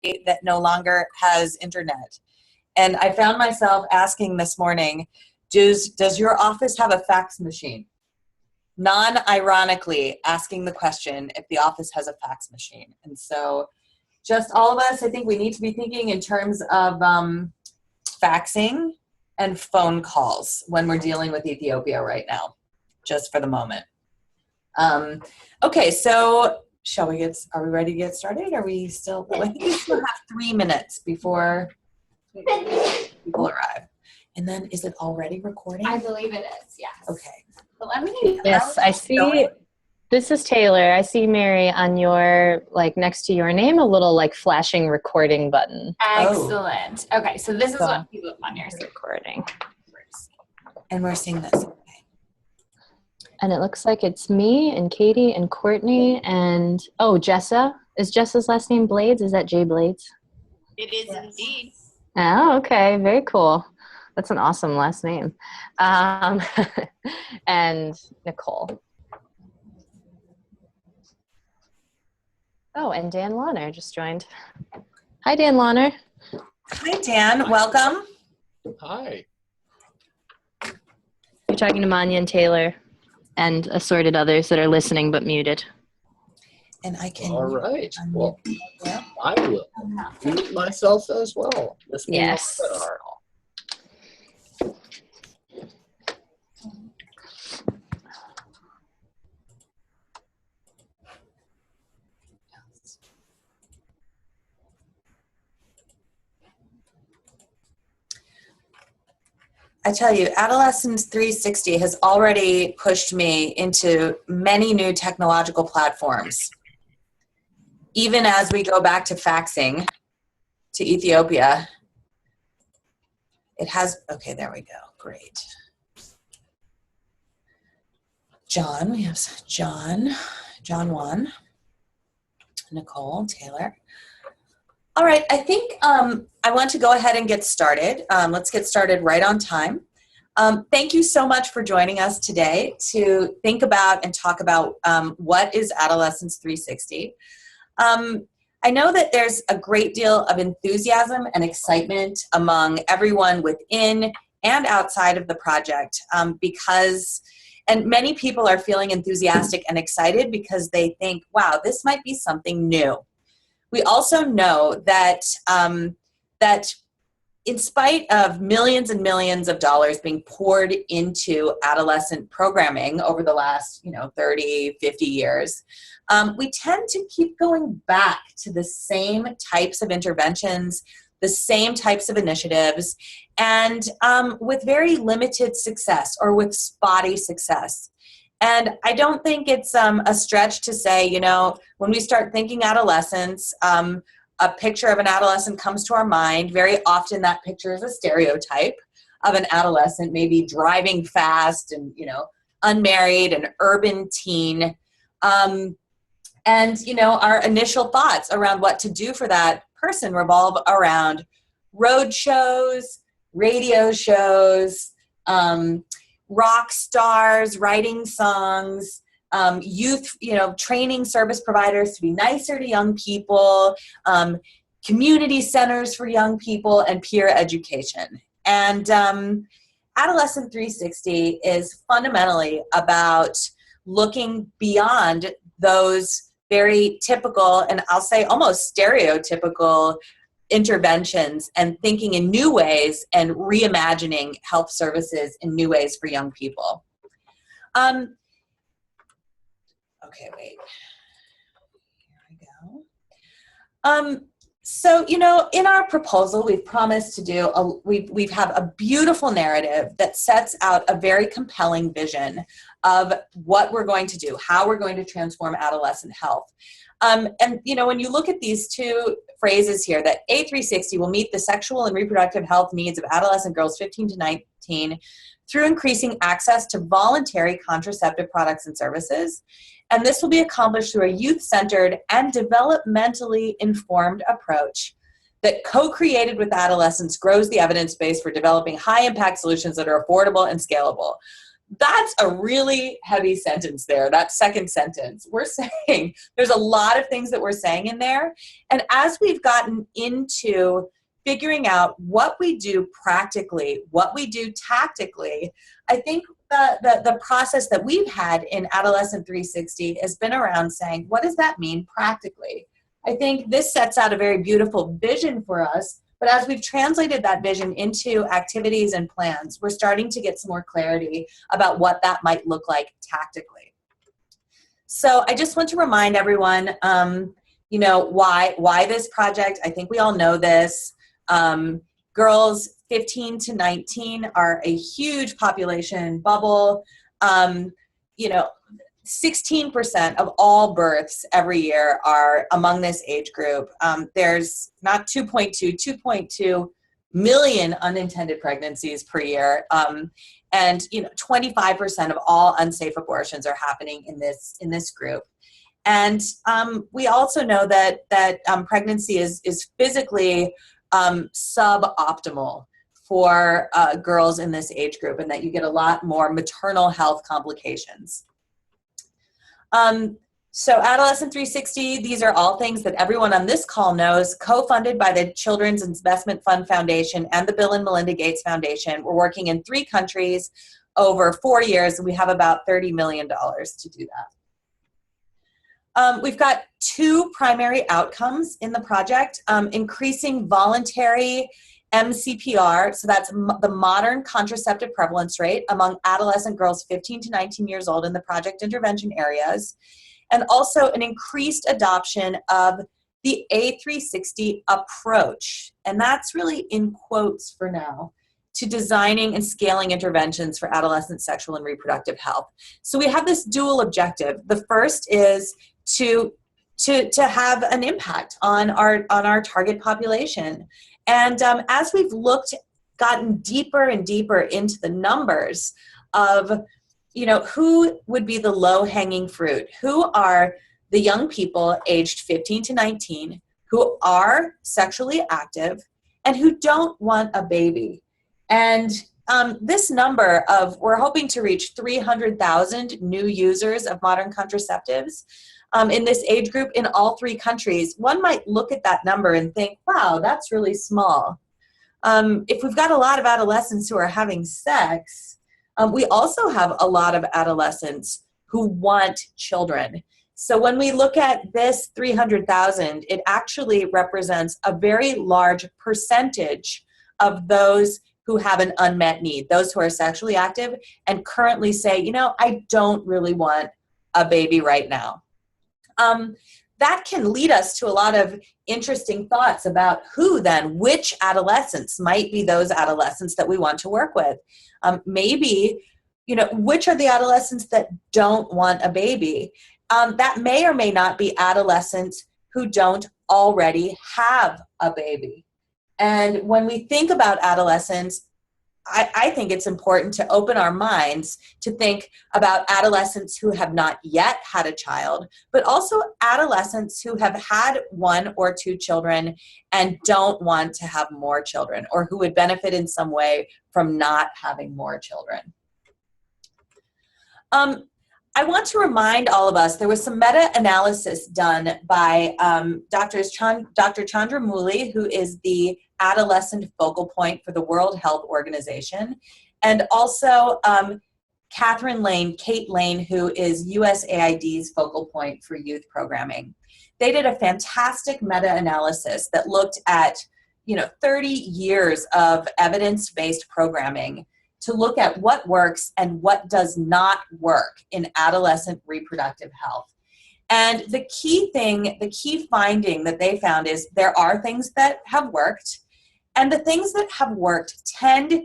that no longer has internet. And I found myself asking this morning, does your office have a fax machine? Non-ironically asking the question if the office has a fax machine. And so just all of us, I think we need to be thinking in terms of faxing and phone calls when we're dealing with Ethiopia right now, just for the moment. Okay, so are we ready to get started? Are we still, I think we still have 3 minutes before people arrive. And then is it already recording? I believe it is, yes. Okay. So let me Yes, I see. This is Taylor. I see Mary on your, next to your name, a little flashing recording button. Excellent. Oh. Okay, so this is what you look on your screen. Recording. And we're seeing this. And it looks like it's me and Katie and Courtney and, Jessa. Is Jessa's last name Blades? Is that Jay Blades? It is indeed. Oh, okay. Very cool. That's an awesome last name. And Nicole. Oh, and Dan Launer just joined. Hi, Dan Launer. Hi, Dan. Welcome. Hi. You're talking to Manya and Taylor and assorted others that are listening but muted. And I can. All right. Well, I will mute myself as well. Yes. I tell you, Adolescence 360 has already pushed me into many new technological platforms. Even as we go back to faxing to Ethiopia, it has, okay, there we go, great. John, we have John 1, Nicole, Taylor. All right, I think I want to go ahead and get started. Let's get started right on time. Thank you so much for joining us today to think about and talk about what is Adolescence 360. I know that there's a great deal of enthusiasm and excitement among everyone within and outside of the project and many people are feeling enthusiastic and excited because they think, wow, this might be something new. We also know that that in spite of millions and millions of dollars being poured into adolescent programming over the last 30, 50 years, we tend to keep going back to the same types of interventions, the same types of initiatives, and with very limited success or with spotty success. And I don't think it's a stretch to say, when we start thinking adolescence, a picture of an adolescent comes to our mind. Very often that picture is a stereotype of an adolescent, maybe driving fast and, unmarried, an urban teen. And, our initial thoughts around what to do for that person revolve around road shows, radio shows, rock stars, writing songs, youth, training service providers to be nicer to young people, community centers for young people, and peer education. And Adolescent 360 is fundamentally about looking beyond those very typical, and I'll say almost stereotypical interventions and thinking in new ways and reimagining health services in new ways for young people. Okay, wait. Here we go. So, in our proposal, we've promised to do, we have a beautiful narrative that sets out a very compelling vision of what we're going to do, how we're going to transform adolescent health. And, when you look at these two phrases here, that A360 will meet the sexual and reproductive health needs of adolescent girls 15 to 19 through increasing access to voluntary contraceptive products and services. And this will be accomplished through a youth-centered and developmentally informed approach that co-created with adolescents grows the evidence base for developing high-impact solutions that are affordable and scalable. That's a really heavy sentence there, that second sentence. We're saying there's a lot of things that we're saying in there. And as we've gotten into figuring out what we do practically, what we do tactically, I think the process that we've had in Adolescent 360 has been around saying, what does that mean practically? I think this sets out a very beautiful vision for us, but as we've translated that vision into activities and plans, we're starting to get some more clarity about what that might look like tactically. So I just want to remind everyone, why this project. I think we all know this. Girls 15 to 19 are a huge population bubble. 16% of all births every year are among this age group. There's not 2.2 million unintended pregnancies per year. And 25% of all unsafe abortions are happening in this group. And we also know that pregnancy is physically suboptimal for girls in this age group, and that you get a lot more maternal health complications. So Adolescent 360, these are all things that everyone on this call knows, co-funded by the Children's Investment Fund Foundation and the Bill and Melinda Gates Foundation. We're working in 3 countries over 4 years, and we have about $30 million to do that. We've got 2 primary outcomes in the project: increasing voluntary MCPR, so that's the modern contraceptive prevalence rate among adolescent girls 15 to 19 years old in the project intervention areas, and also an increased adoption of the A360 approach, and that's really in quotes for now, to designing and scaling interventions for adolescent sexual and reproductive health. So we have this dual objective. The first is to have an impact on our target population. And as we've gotten deeper and deeper into the numbers of, who would be the low-hanging fruit, who are the young people aged 15 to 19 who are sexually active and who don't want a baby. And this number we're hoping to reach 300,000 new users of modern contraceptives in this age group in all 3 countries. One might look at that number and think, wow, that's really small. If we've got a lot of adolescents who are having sex, we also have a lot of adolescents who want children. So when we look at this 300,000, it actually represents a very large percentage of those who have an unmet need, those who are sexually active and currently say, I don't really want a baby right now. That can lead us to a lot of interesting thoughts about which adolescents might be those adolescents that we want to work with. Maybe, which are the adolescents that don't want a baby? That may or may not be adolescents who don't already have a baby. And when we think about adolescents, I think it's important to open our minds to think about adolescents who have not yet had a child, but also adolescents who have had 1 or 2 children and don't want to have more children, or who would benefit in some way from not having more children. I want to remind all of us, there was some meta-analysis done by Dr. Chandra Mouli, who is the adolescent focal point for the World Health Organization, and also Kate Lane, who is USAID's focal point for youth programming. They did a fantastic meta-analysis that looked at 30 years of evidence-based programming to look at what works and what does not work in adolescent reproductive health. And the key finding that they found is there are things that have worked, and the things that have worked tend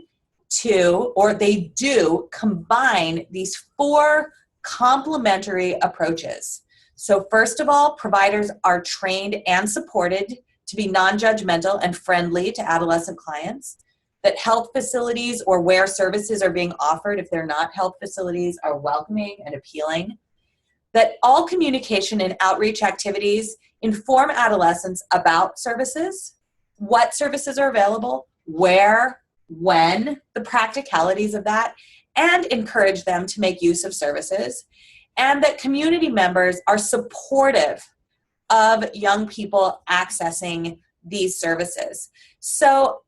to, or they do, combine these 4 complementary approaches. So first of all, providers are trained and supported to be non-judgmental and friendly to adolescent clients. That health facilities or where services are being offered, if they're not health facilities, are welcoming and appealing. That all communication and outreach activities inform adolescents about services, what services are available, where, when, the practicalities of that, and encourage them to make use of services, and that community members are supportive of young people accessing these services. So,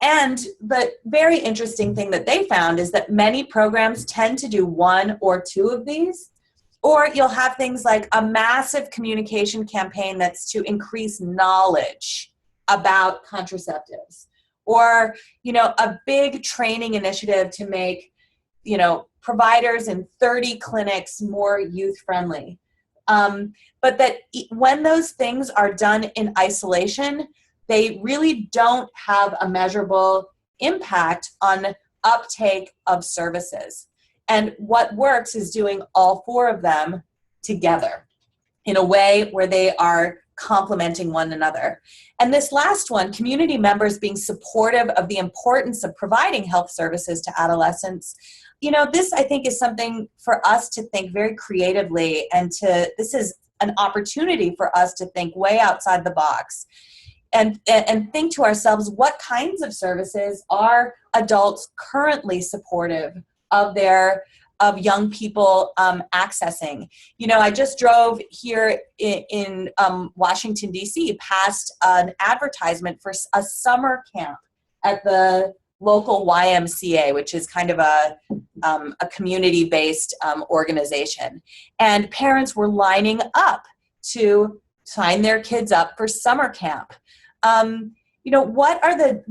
and the very interesting thing that they found is that many programs tend to do one or two of these, or you'll have things like a massive communication campaign that's to increase knowledge about contraceptives, or, you know, a big training initiative to make, you know, providers in 30 clinics more youth-friendly. But that when those things are done in isolation, they really don't have a measurable impact on uptake of services. And what works is doing all four of them together in a way where they are complementing one another. And this last one, community members being supportive of the importance of providing health services to adolescents, you know, this I think is something for us to think very creatively, and this is an opportunity for us to think way outside the box and think to ourselves, what kinds of services are adults currently supportive of young people accessing? You know, I just drove here in Washington, D.C., past an advertisement for a summer camp at the local YMCA, which is kind of a community-based organization. And parents were lining up to sign their kids up for summer camp. You know, what are the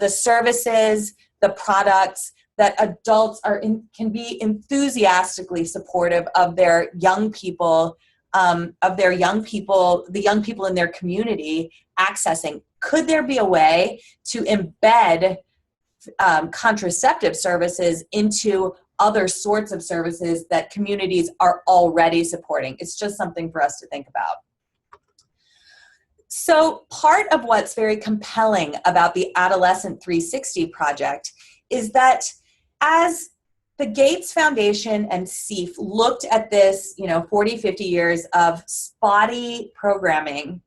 services, the products that adults can be enthusiastically supportive of their young people, the young people in their community accessing? Could there be a way to embed contraceptive services into other sorts of services that communities are already supporting? It's just something for us to think about. So part of what's very compelling about the Adolescent 360 project is that as the Gates Foundation and CEF looked at this, 40, 50 years of spotty programming,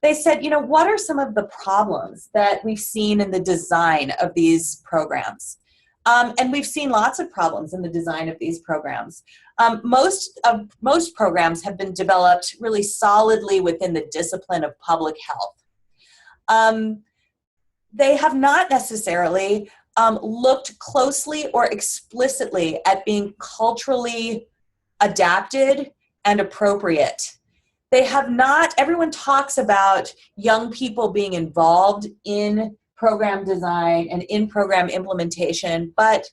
they said, what are some of the problems that we've seen in the design of these programs? And we've seen lots of problems in the design of these programs. Most programs have been developed really solidly within the discipline of public health. They have not necessarily looked closely or explicitly at being culturally adapted and appropriate. They have not, everyone talks about young people being involved in program design and in program implementation, but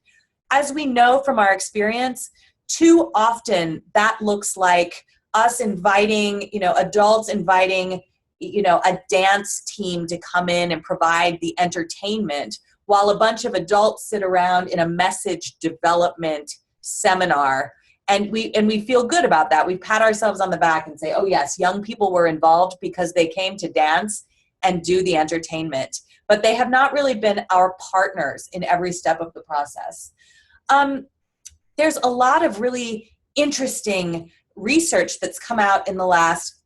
as we know from our experience, too often that looks like us inviting, adults inviting, a dance team to come in and provide the entertainment while a bunch of adults sit around in a message development seminar. And we feel good about that. We pat ourselves on the back and say, oh yes, young people were involved because they came to dance and do the entertainment. But they have not really been our partners in every step of the process. There's a lot of really interesting research that's come out in the last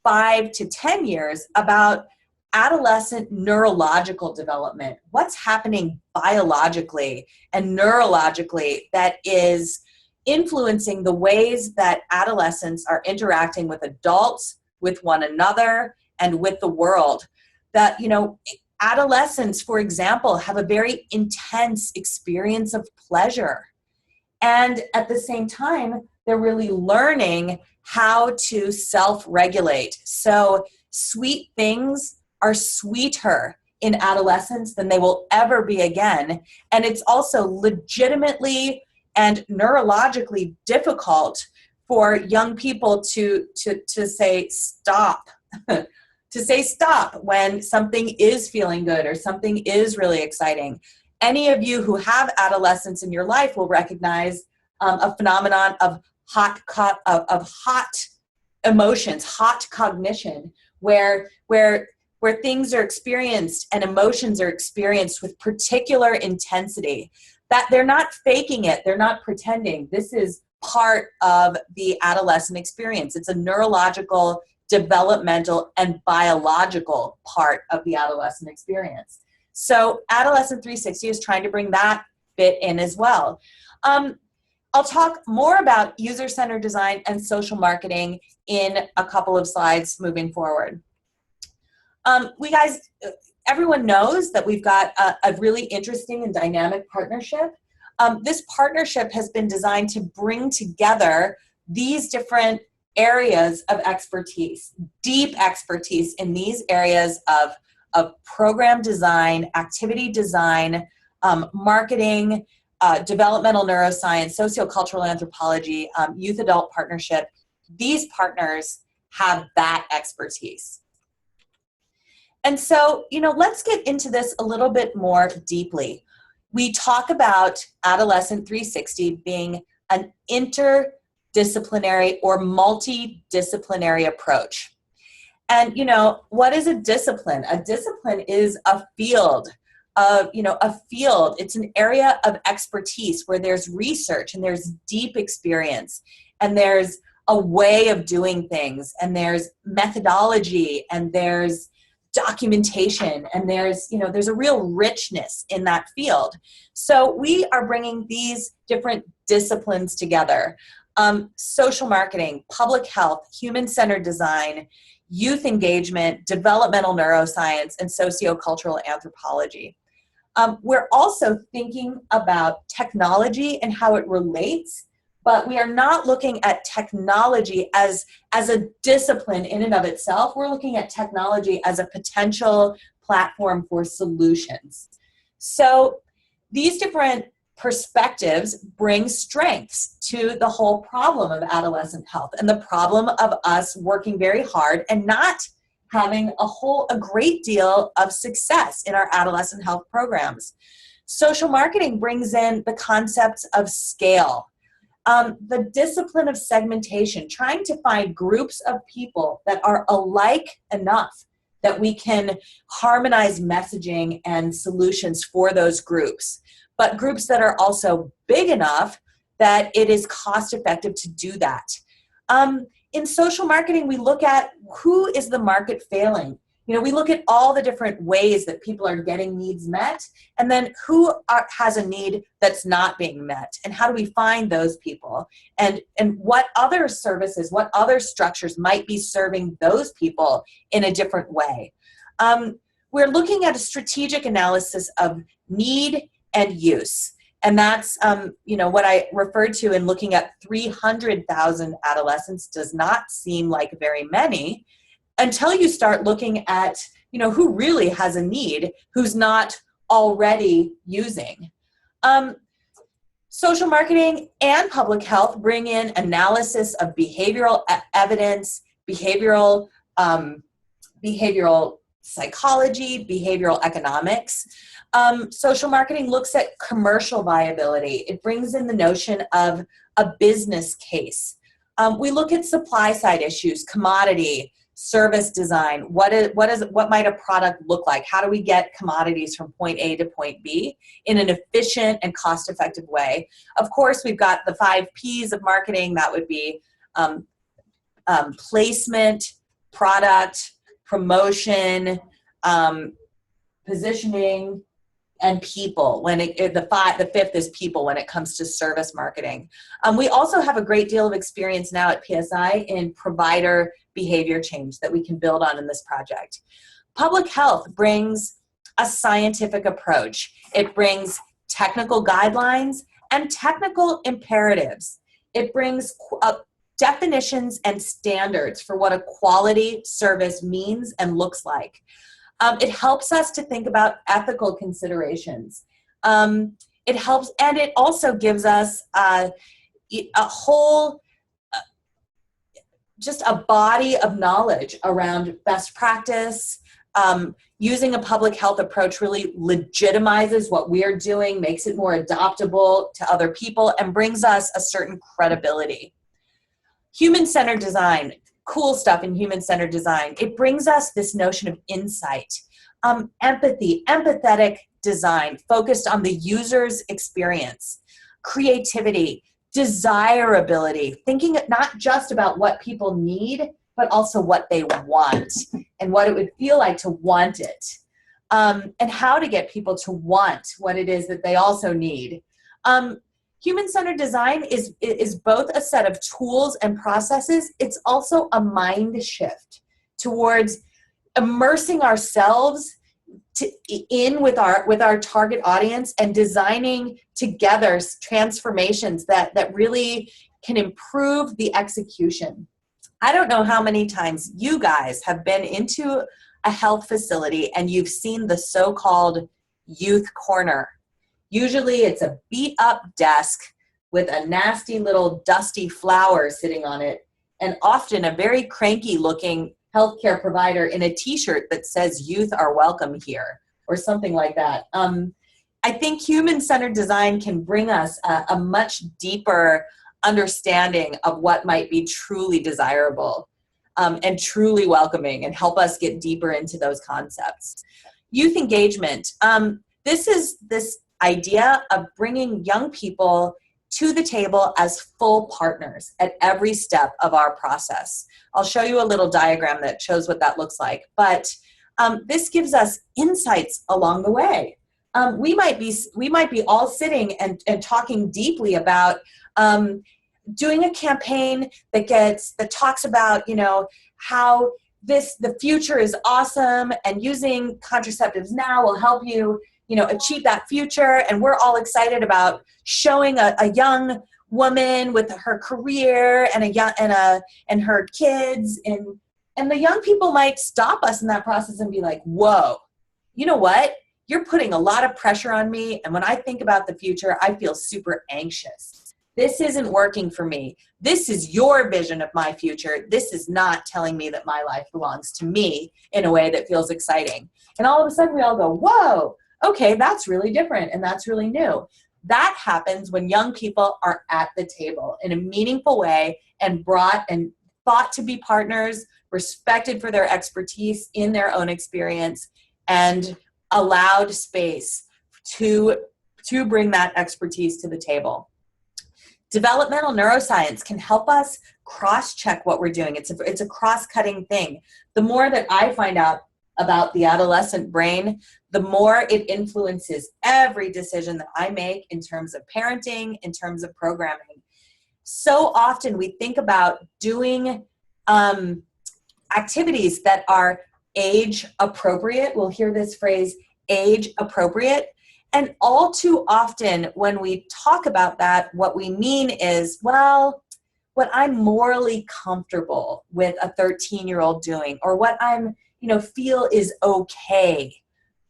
5 to 10 years about adolescent neurological development. What's happening biologically and neurologically that is influencing the ways that adolescents are interacting with adults, with one another, and with the world. That, adolescents, for example, have a very intense experience of pleasure. And at the same time, they're really learning how to self-regulate. So sweet things are sweeter in adolescence than they will ever be again. And it's also legitimately and neurologically difficult for young people to say stop. To say stop when something is feeling good or something is really exciting. Any of you who have adolescents in your life will recognize a phenomenon of hot emotions, hot cognition, where things are experienced and emotions are experienced with particular intensity. That they're not faking it, they're not pretending. This is part of the adolescent experience. It's a neurological, developmental, and biological part of the adolescent experience. So Adolescent 360 is trying to bring that fit in as well. I'll talk more about user-centered design and social marketing in a couple of slides moving forward. Everyone knows that we've got a really interesting and dynamic partnership. This partnership has been designed to bring together these different areas of expertise, deep expertise in these areas of program design, activity design, marketing, developmental neuroscience, sociocultural anthropology, youth adult partnership. These partners have that expertise. And so, let's get into this a little bit more deeply. We talk about Adolescent 360 being an interdisciplinary or multidisciplinary approach. And, what is a discipline? A discipline is a field. It's an area of expertise where there's research and there's deep experience and there's a way of doing things and there's methodology and there's documentation and there's a real richness in that field. So we are bringing these different disciplines together. Social marketing, public health, human-centered design, youth engagement, developmental neuroscience, and sociocultural anthropology. We're also thinking about technology and how it relates, but we are not looking at technology as a discipline in and of itself. We're looking at technology as a potential platform for solutions. So these different perspectives bring strengths to the whole problem of adolescent health and the problem of us working very hard and not having a great deal of success in our adolescent health programs. Social marketing brings in the concepts of scale, the discipline of segmentation, trying to find groups of people that are alike enough that we can harmonize messaging and solutions for those groups, but groups that are also big enough that it is cost effective to do that. In social marketing, we look at who is the market failing. We look at all the different ways that people are getting needs met, and then who has a need that's not being met, and how do we find those people, and what other services, what other structures might be serving those people in a different way. We're looking at a strategic analysis of need and use. And that's, what I referred to in looking at 300,000 adolescents does not seem like very many until you start looking at, who really has a need, who's not already using. Social marketing and public health bring in analysis of behavioral evidence, behavioral psychology, behavioral economics. Social marketing looks at commercial viability. It brings in the notion of a business case. We look at supply side issues, commodity, service design. What might a product look like? How do we get commodities from point A to point B in an efficient and cost-effective way? Of course, we've got the 5 Ps of marketing. That would be placement, product, promotion, positioning, and people. The 5th is people when it comes to service marketing. We also have a great deal of experience now at PSI in provider behavior change that we can build on in this project. Public health brings a scientific approach. It brings technical guidelines and technical imperatives. It brings definitions and standards for what a quality service means and looks like. It helps us to think about ethical considerations. It helps, and it also gives us a whole, just a body of knowledge around best practice. Using a public health approach really legitimizes what we're doing, makes it more adoptable to other people, and brings us a certain credibility. Human-centered design. Cool stuff in human-centered design. It brings us this notion of insight, empathy, empathetic design focused on the user's experience, creativity, desirability, thinking not just about what people need, but also what they want and what it would feel like to want it, and how to get people to want what it is that they also need. Human-centered design is both a set of tools and processes. It's also a mind shift towards immersing ourselves in with our target audience and designing together transformations that really can improve the execution. I don't know how many times you guys have been into a health facility and you've seen the so-called youth corner. Usually it's a beat up desk with a nasty little dusty flower sitting on it, and often a very cranky looking healthcare provider in a t-shirt that says youth are welcome here or something like that. I think human-centered design can bring us a much deeper understanding of what might be truly desirable and truly welcoming, and help us get deeper into those concepts. Youth engagement. This is this idea of bringing young people to the table as full partners at every step of our process. I'll show you a little diagram that shows what that looks like, but this gives us insights along the way. We might be all sitting and talking deeply about doing a campaign that talks about, how the future is awesome, and using contraceptives now will help you, achieve that future. And we're all excited about showing a young woman with her career and her kids, and the young people might stop us in that process and be like, whoa, you know what? You're putting a lot of pressure on me. And when I think about the future, I feel super anxious. This isn't working for me. This is your vision of my future. This is not telling me that my life belongs to me in a way that feels exciting. And all of a sudden we all go, whoa, okay, that's really different and that's really new. That happens when young people are at the table in a meaningful way and brought and thought to be partners, respected for their expertise in their own experience, and allowed space to bring that expertise to the table. Developmental neuroscience can help us cross-check what we're doing. It's a cross-cutting thing. The more that I find out about the adolescent brain, the more it influences every decision that I make in terms of parenting, in terms of programming. So often we think about doing activities that are age appropriate. We'll hear this phrase, age appropriate. And all too often when we talk about that, what we mean is, well, what I'm morally comfortable with a 13-year-old doing, or what I'm, feel is okay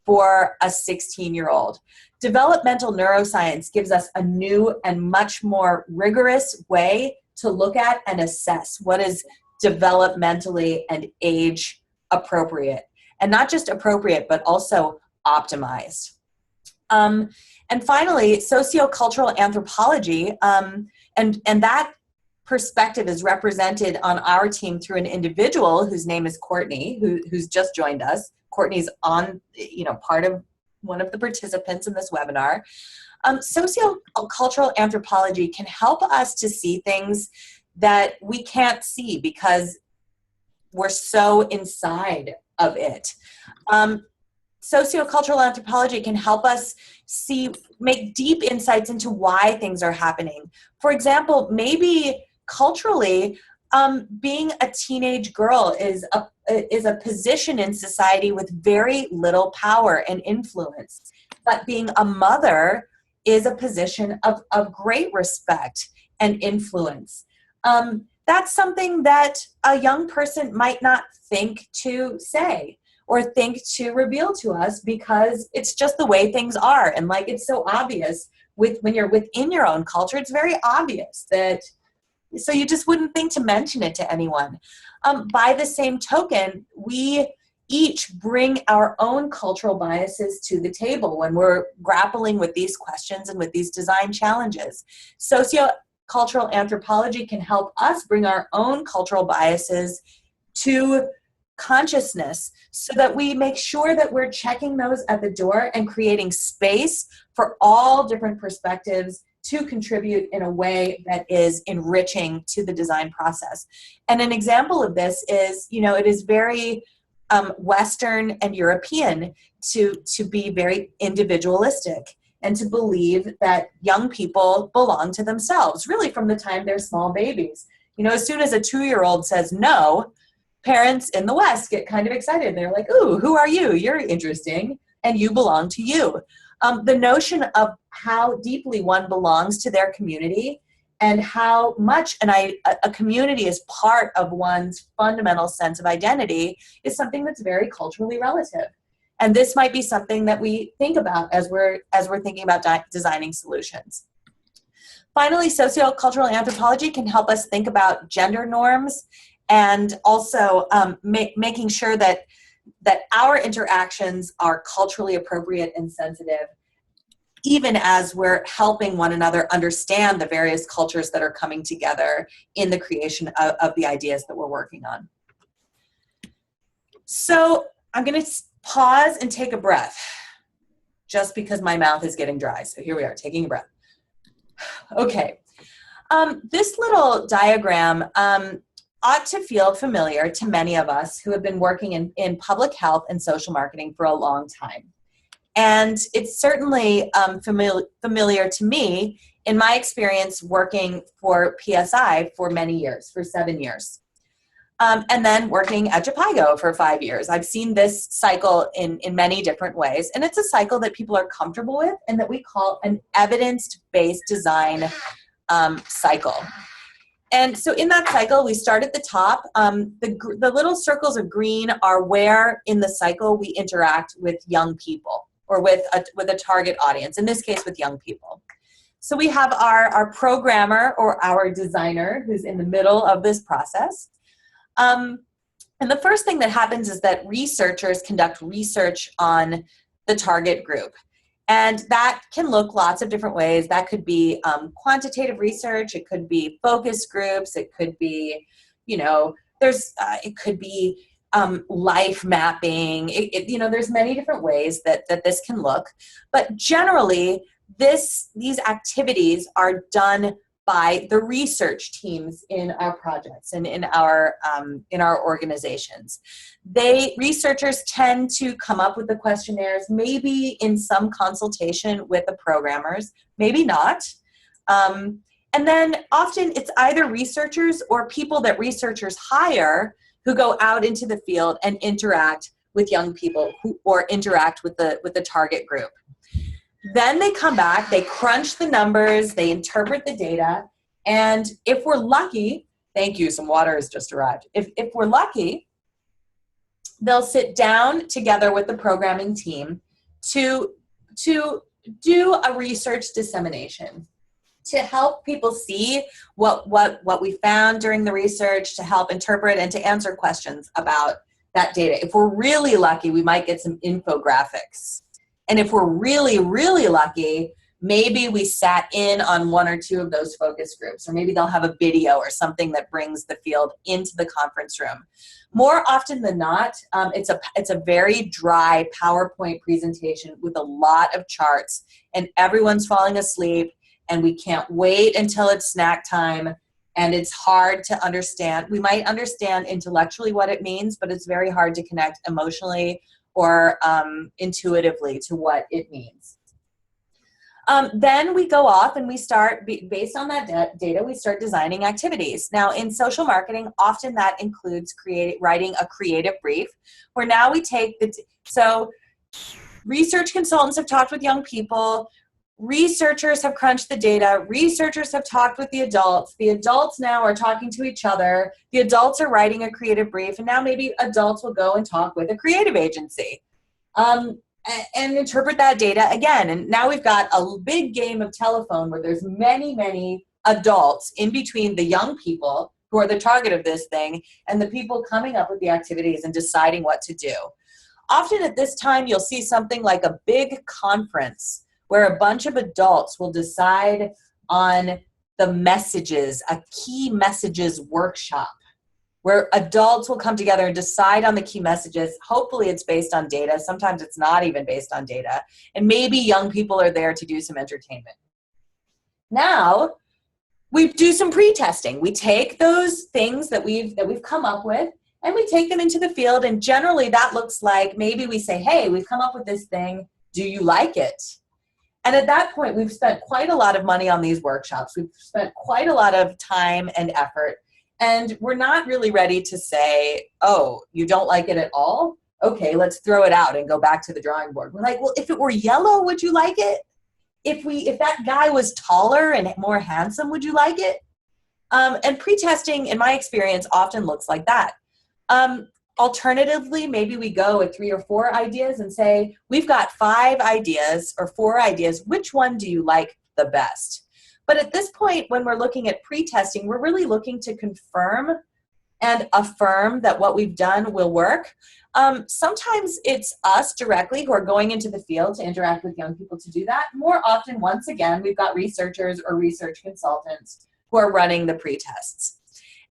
for a 16-year-old. Developmental neuroscience gives us a new and much more rigorous way to look at and assess what is developmentally and age appropriate. And not just appropriate, but also optimized. And finally, sociocultural anthropology, and that perspective is represented on our team through an individual whose name is Courtney, who's just joined us. Courtney's on, part of one of the participants in this webinar. Sociocultural anthropology can help us to see things that we can't see because we're so inside of it. Sociocultural anthropology can help us make deep insights into why things are happening. For example, maybe culturally, being a teenage girl is a position in society with very little power and influence. But being a mother is a position of great respect and influence. That's something that a young person might not think to say or think to reveal to us because it's just the way things are. And it's so obvious when you're within your own culture, it's very obvious so you just wouldn't think to mention it to anyone. By the same token, we each bring our own cultural biases to the table when we're grappling with these questions and with these design challenges. Sociocultural anthropology can help us bring our own cultural biases to consciousness so that we make sure that we're checking those at the door and creating space for all different perspectives to contribute in a way that is enriching to the design process. And an example of this is, it is very Western and European to be very individualistic and to believe that young people belong to themselves, really from the time they're small babies. You know, as soon as a 2-year-old says no, parents in the West get kind of excited. They're like, ooh, who are you? You're interesting, and you belong to you. The notion of how deeply one belongs to their community and how much a community is part of one's fundamental sense of identity is something that's very culturally relative. And this might be something that we think about as we're thinking about designing solutions. Finally, sociocultural anthropology can help us think about gender norms and also making sure that our interactions are culturally appropriate and sensitive, even as we're helping one another understand the various cultures that are coming together in the creation of the ideas that we're working on. So I'm going to pause and take a breath, just because my mouth is getting dry. So here we are, taking a breath. Okay. This little diagram ought to feel familiar to many of us who have been working in public health and social marketing for a long time. And it's certainly familiar to me in my experience working for PSI for many years, for 7 years. And then working at Japigo for 5 years. I've seen this cycle in many different ways. And it's a cycle that people are comfortable with and that we call an evidence-based design cycle. And so in that cycle, we start at the top. The little circles of green are where in the cycle we interact with young people or with a target audience, in this case with young people. So we have our programmer or our designer who's in the middle of this process. And the first thing that happens is that researchers conduct research on the target group. And that can look lots of different ways. That could be quantitative research. It could be focus groups. It could be, it could be life mapping. There's many different ways that this can look. But generally, these activities are done by the research teams in our projects and in our organizations. Researchers tend to come up with the questionnaires, maybe in some consultation with the programmers, maybe not. And then often it's either researchers or people that researchers hire who go out into the field and interact with young people or interact with the target group. Then they come back, they crunch the numbers, they interpret the data, and if we're lucky, thank you, some water has just arrived. If we're lucky, they'll sit down together with the programming team to do a research dissemination, to help people see what we found during the research, to help interpret and to answer questions about that data. If we're really lucky, we might get some infographics. And if we're really, really lucky, maybe we sat in on one or two of those focus groups, or maybe they'll have a video or something that brings the field into the conference room. More often than not, it's a very dry PowerPoint presentation with a lot of charts, and everyone's falling asleep, and we can't wait until it's snack time, and it's hard to understand. We might understand intellectually what it means, but it's very hard to connect emotionally or intuitively to what it means. Then we go off and we start, based on that data, we start designing activities. Now in social marketing, often that includes writing a creative brief, where now we take so research consultants have talked with young people, researchers have crunched the data, researchers have talked with the adults now are talking to each other, the adults are writing a creative brief, and now maybe adults will go and talk with a creative agency and interpret that data again. And now we've got a big game of telephone where there's many, many adults in between the young people who are the target of this thing and the people coming up with the activities and deciding what to do. Often at this time, you'll see something like a big conference where a bunch of adults will decide on the messages, a key messages workshop, where adults will come together and decide on the key messages. Hopefully it's based on data. Sometimes it's not even based on data. And maybe young people are there to do some entertainment. Now, we do some pre-testing. We take those things that we've come up with and we take them into the field, and generally that looks like maybe we say, hey, we've come up with this thing. Do you like it? And at that point, we've spent quite a lot of money on these workshops. We've spent quite a lot of time and effort. And we're not really ready to say, oh, you don't like it at all? Okay, let's throw it out and go back to the drawing board. We're like, well, if it were yellow, would you like it? If that guy was taller and more handsome, would you like it? And pre-testing, in my experience, often looks like that. Alternatively, maybe we go with 3 or 4 ideas and say, we've got 5 ideas or 4 ideas. Which one do you like the best? But at this point, when we're looking at pre-testing, we're really looking to confirm and affirm that what we've done will work. Sometimes it's us directly who are going into the field to interact with young people to do that. More often, once again, we've got researchers or research consultants who are running the pre-tests.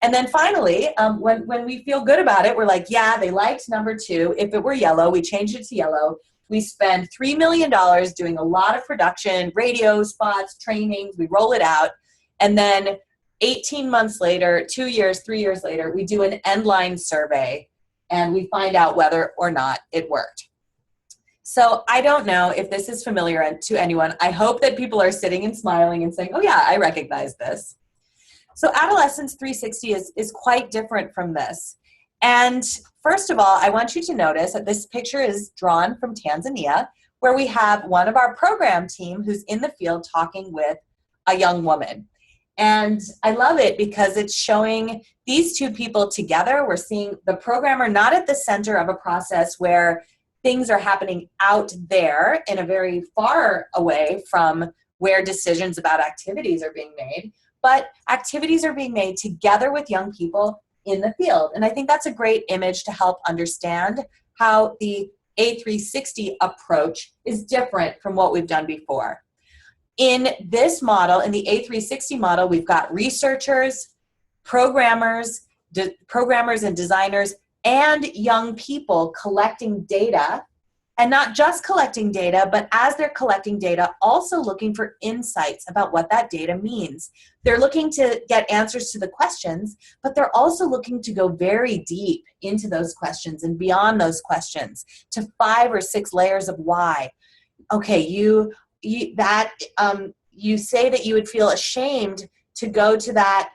And then finally, when we feel good about it, we're like, yeah, they liked number 2. If it were yellow, we changed it to yellow. We spend $3 million doing a lot of production, radio spots, trainings, we roll it out. And then 18 months later, 2 years, 3 years later, we do an end-line survey and we find out whether or not it worked. So I don't know if this is familiar to anyone. I hope that people are sitting and smiling and saying, oh yeah, I recognize this. So Adolescence 360 is quite different from this. And first of all, I want you to notice that this picture is drawn from Tanzania, where we have one of our program team who's in the field talking with a young woman. And I love it because it's showing these 2 people together. We're seeing the programmer not at the center of a process where things are happening out there in a very far away from where decisions about activities are being made, but activities are being made together with young people in the field. And I think that's a great image to help understand how the A360 approach is different from what we've done before. In this model, in the A360 model, we've got researchers, programmers and designers, and young people collecting data. And not just collecting data, but as they're collecting data, also looking for insights about what that data means. They're looking to get answers to the questions, but they're also looking to go very deep into those questions and beyond those questions to 5 or 6 layers of why. Okay, you say that you would feel ashamed to go to that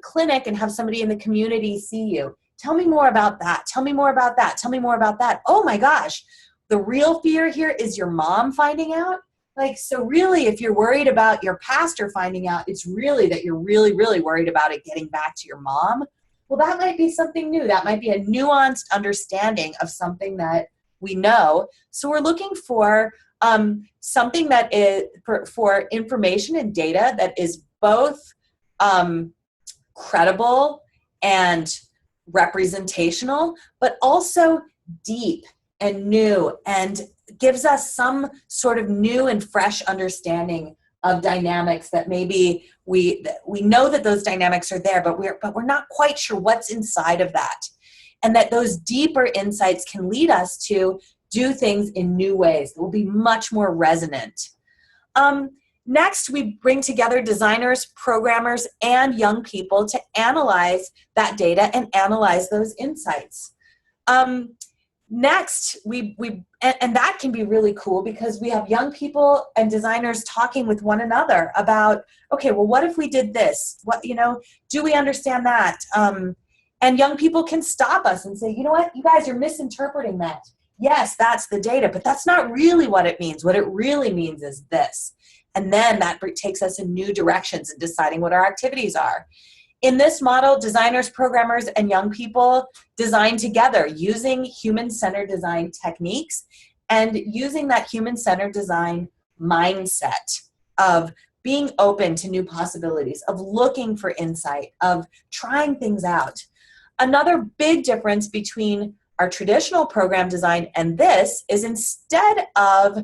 clinic and have somebody in the community see you. Tell me more about that. Tell me more about that. Tell me more about that. Oh my gosh. The real fear here is your mom finding out. Like, so really, if you're worried about your pastor finding out, it's really that you're really, really worried about it getting back to your mom. Well, that might be something new. That might be a nuanced understanding of something that we know. So we're looking for something that is for information and data that is both credible and representational, but also deep and new, and gives us some sort of new and fresh understanding of dynamics that maybe we know that those dynamics are there, but we're not quite sure what's inside of that. And that those deeper insights can lead us to do things in new ways that will be much more resonant. Next, we bring together designers, programmers, and young people to analyze that data and analyze those insights. Next, and that can be really cool because we have young people and designers talking with one another about, okay, well, what if we did this? What, do we understand that? And young people can stop us and say, you know what, you guys are misinterpreting that. Yes, that's the data, but that's not really what it means. What it really means is this. And then that takes us in new directions in deciding what our activities are. In this model, designers, programmers, and young people design together using human-centered design techniques and using that human-centered design mindset of being open to new possibilities, of looking for insight, of trying things out. Another big difference between our traditional program design and this is instead of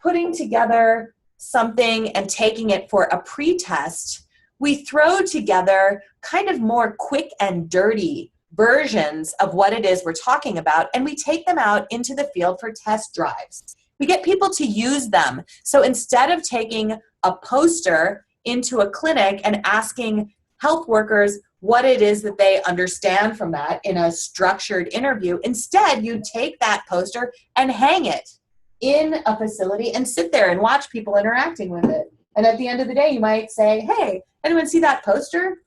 putting together something and taking it for a pre-test, we throw together kind of more quick and dirty versions of what it is we're talking about, and we take them out into the field for test drives. We get people to use them. So instead of taking a poster into a clinic and asking health workers what it is that they understand from that in a structured interview, instead you take that poster and hang it in a facility and sit there and watch people interacting with it. And at the end of the day, you might say, hey, anyone see that poster?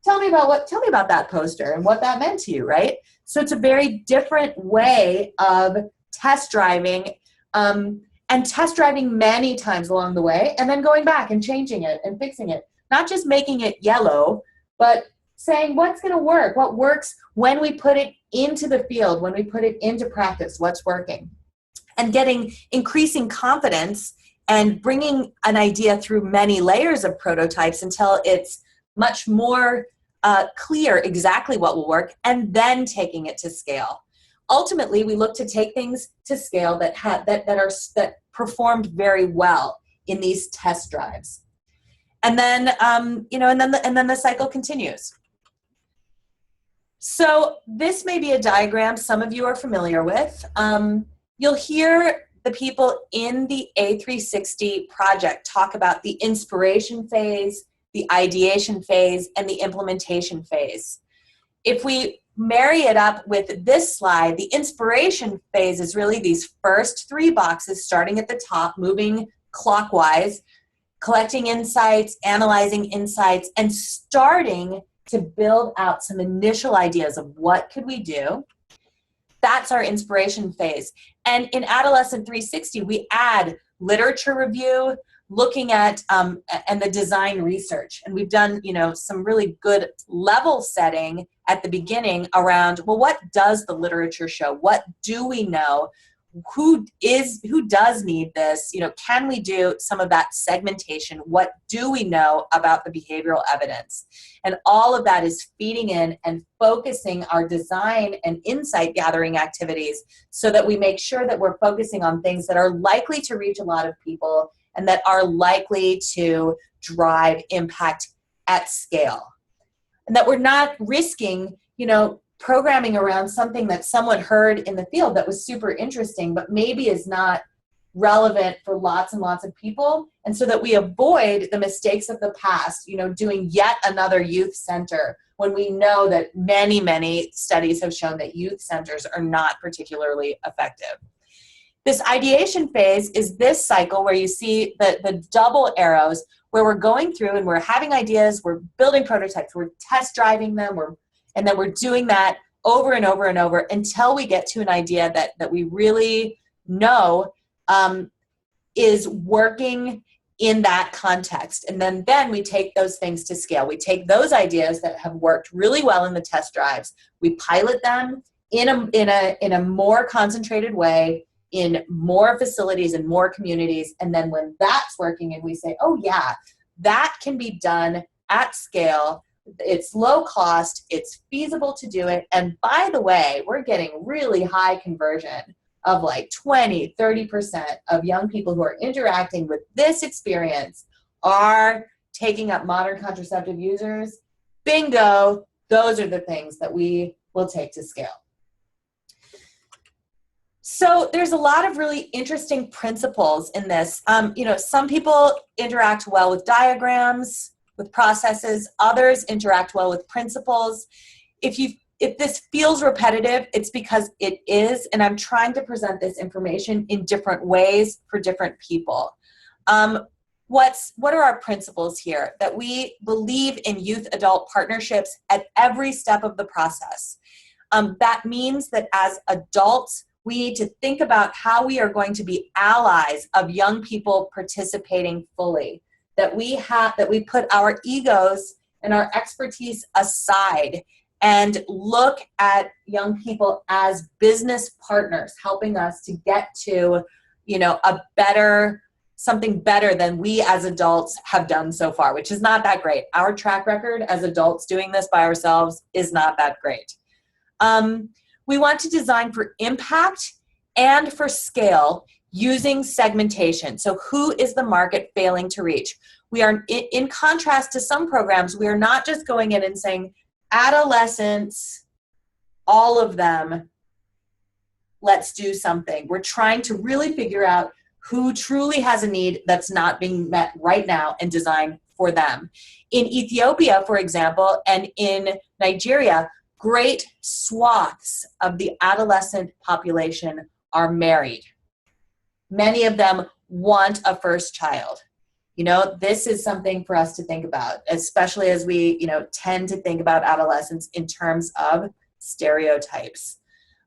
Tell me about that poster and what that meant to you, right? So it's a very different way of test driving, and test driving many times along the way, and then going back and changing it and fixing it. Not just making it yellow, but saying what's going to work, what works when we put it into the field, when we put it into practice, what's working. And getting increasing confidence and bringing an idea through many layers of prototypes until it's much more clear exactly what will work, and then taking it to scale. Ultimately, we look to take things to scale that performed very well in these test drives, and then and then the cycle continues. So this may be a diagram some of you are familiar with. You'll hear the people in the A360 project talk about the inspiration phase, the ideation phase, and the implementation phase. If we marry it up with this slide, the inspiration phase is really these first three boxes, starting at the top, moving clockwise, collecting insights, analyzing insights, and starting to build out some initial ideas of what could we do. That's our inspiration phase. And in Adolescent 360, we add literature review, looking at and the design research. And we've done, some really good level setting at the beginning around, well, what does the literature show? What do we know? Who does need this? Can we do some of that segmentation? What do we know about the behavioral evidence? And all of that is feeding in and focusing our design and insight gathering activities so that we make sure that we're focusing on things that are likely to reach a lot of people and that are likely to drive impact at scale. And that we're not risking, programming around something that someone heard in the field that was super interesting, but maybe is not relevant for lots and lots of people. And so that we avoid the mistakes of the past, doing yet another youth center when we know that many, many studies have shown that youth centers are not particularly effective. This ideation phase is this cycle where you see the double arrows where we're going through and we're having ideas, we're building prototypes, we're test driving them, and then we're doing that over and over and over until we get to an idea that we really know is working in that context. And then we take those things to scale. We take those ideas that have worked really well in the test drives, we pilot them in a more concentrated way, in more facilities and more communities. And then when that's working and we say, oh yeah, that can be done at scale, it's low cost, it's feasible to do it. And by the way, we're getting really high conversion of like 20, 30% of young people who are interacting with this experience are taking up modern contraceptive users. Bingo, those are the things that we will take to scale. So there's a lot of really interesting principles in this. Some people interact well with diagrams, with processes. Others interact well with principles. If this feels repetitive, it's because it is, and I'm trying to present this information in different ways for different people. What are our principles here? That we believe in youth-adult partnerships at every step of the process. That means that as adults, we need to think about how we are going to be allies of young people participating fully. That we put our egos and our expertise aside and look at young people as business partners, helping us to get to, something better than we as adults have done so far, which is not that great. Our track record as adults doing this by ourselves is not that great. We want to design for impact and for scale using segmentation. So who is the market failing to reach? We are, in contrast to some programs, we are not just going in and saying, adolescents, all of them, let's do something. We're trying to really figure out who truly has a need that's not being met right now and design for them. In Ethiopia, for example, and in Nigeria, great swaths of the adolescent population are married. Many of them want a first child. You know, this is something for us to think about, especially as we, you know, tend to think about adolescence in terms of stereotypes.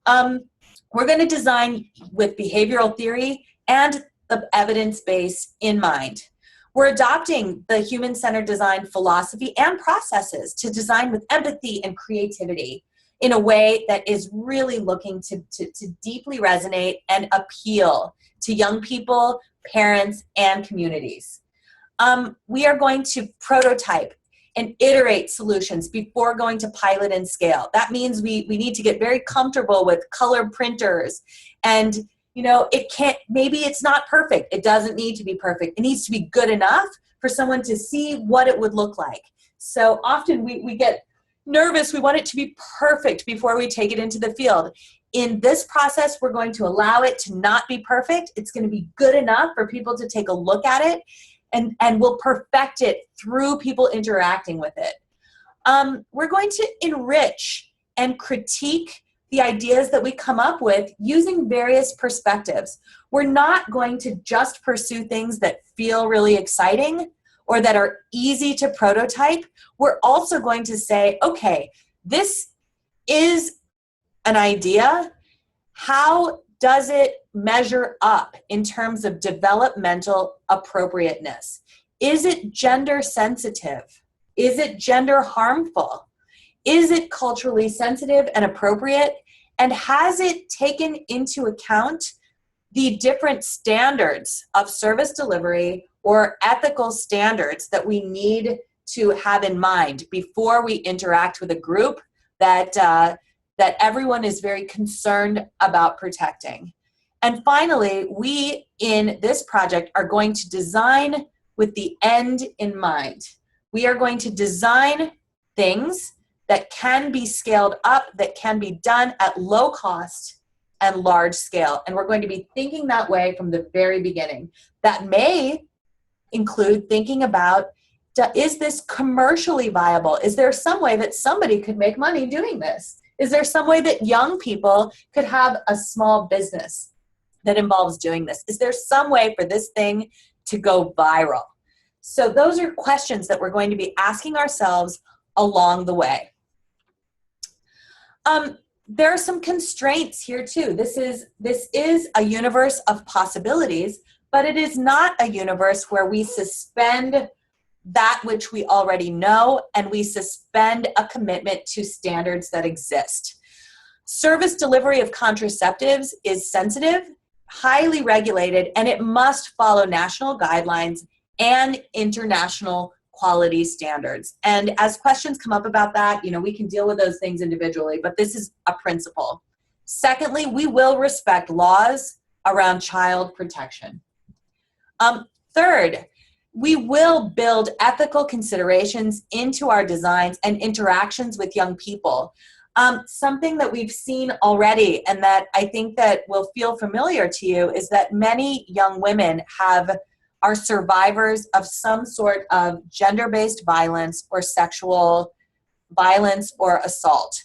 We're going to design with behavioral theory and the evidence base in mind. We're adopting the human-centered design philosophy and processes to design with empathy and creativity in a way that is really looking to deeply resonate and appeal to young people, parents, and communities. We are going to prototype and iterate solutions before going to pilot and scale. That means we need to get very comfortable with color printers, and you know, maybe it's not perfect. It doesn't need to be perfect. It needs to be good enough for someone to see what it would look like. So often we get nervous. We want it to be perfect before we take it into the field. In this process, we're going to allow it to not be perfect. It's going to be good enough for people to take a look at it, and we'll perfect it through people interacting with it. We're going to enrich and critique the ideas that we come up with using various perspectives. We're not going to just pursue things that feel really exciting or that are easy to prototype. We're also going to say, okay, this is an idea. How does it measure up in terms of developmental appropriateness? Is it gender sensitive? Is it gender harmful? Is it culturally sensitive and appropriate? And has it taken into account the different standards of service delivery or ethical standards that we need to have in mind before we interact with a group that everyone is very concerned about protecting? And finally, we in this project are going to design with the end in mind. We are going to design things that can be scaled up, that can be done at low cost and large scale. And we're going to be thinking that way from the very beginning. That may include thinking about, is this commercially viable? Is there some way that somebody could make money doing this? Is there some way that young people could have a small business that involves doing this? Is there some way for this thing to go viral? So those are questions that we're going to be asking ourselves along the way. There are some constraints here too. This is a universe of possibilities, but it is not a universe where we suspend that which we already know and we suspend a commitment to standards that exist. Service delivery of contraceptives is sensitive, highly regulated, and it must follow national guidelines and international quality standards. And as questions come up about that, you know, we can deal with those things individually, but this is a principle. Secondly, we will respect laws around child protection. Third, we will build ethical considerations into our designs and interactions with young people. Something that we've seen already and that I think that will feel familiar to you is that many young women are survivors of some sort of gender-based violence or sexual violence or assault.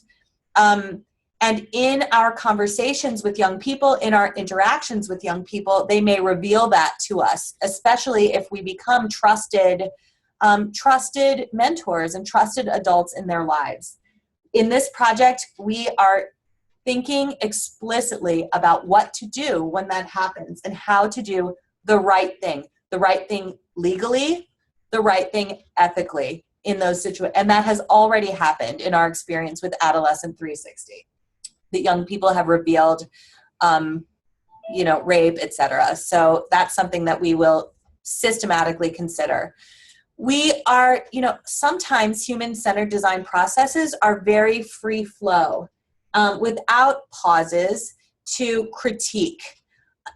And in our conversations with young people, in our interactions with young people, they may reveal that to us, especially if we become trusted mentors and trusted adults in their lives. In this project, we are thinking explicitly about what to do when that happens and how to do the right thing legally, the right thing ethically in those situations. And that has already happened in our experience with Adolescent 360. The young people have revealed, rape, etc. So that's something that we will systematically consider. We are, sometimes human-centered design processes are very free flow without pauses to critique.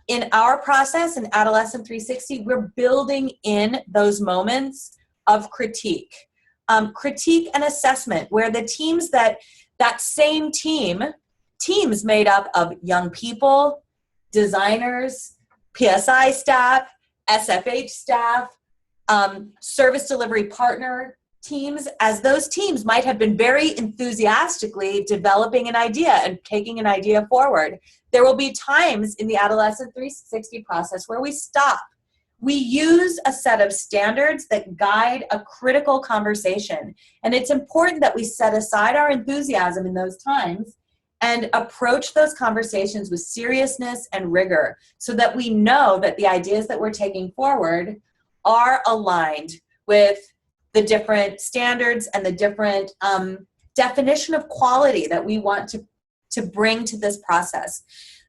In our process, in Adolescent 360, we're building in those moments of critique. Critique and assessment, where the teams that same teams made up of young people, designers, PSI staff, SFH staff, service delivery partner teams, as those teams might have been very enthusiastically developing an idea and taking an idea forward, there will be times in the Adolescent 360 process where we stop. We use a set of standards that guide a critical conversation. And it's important that we set aside our enthusiasm in those times and approach those conversations with seriousness and rigor so that we know that the ideas that we're taking forward are aligned with the different standards and the different definition of quality that we want to bring to this process.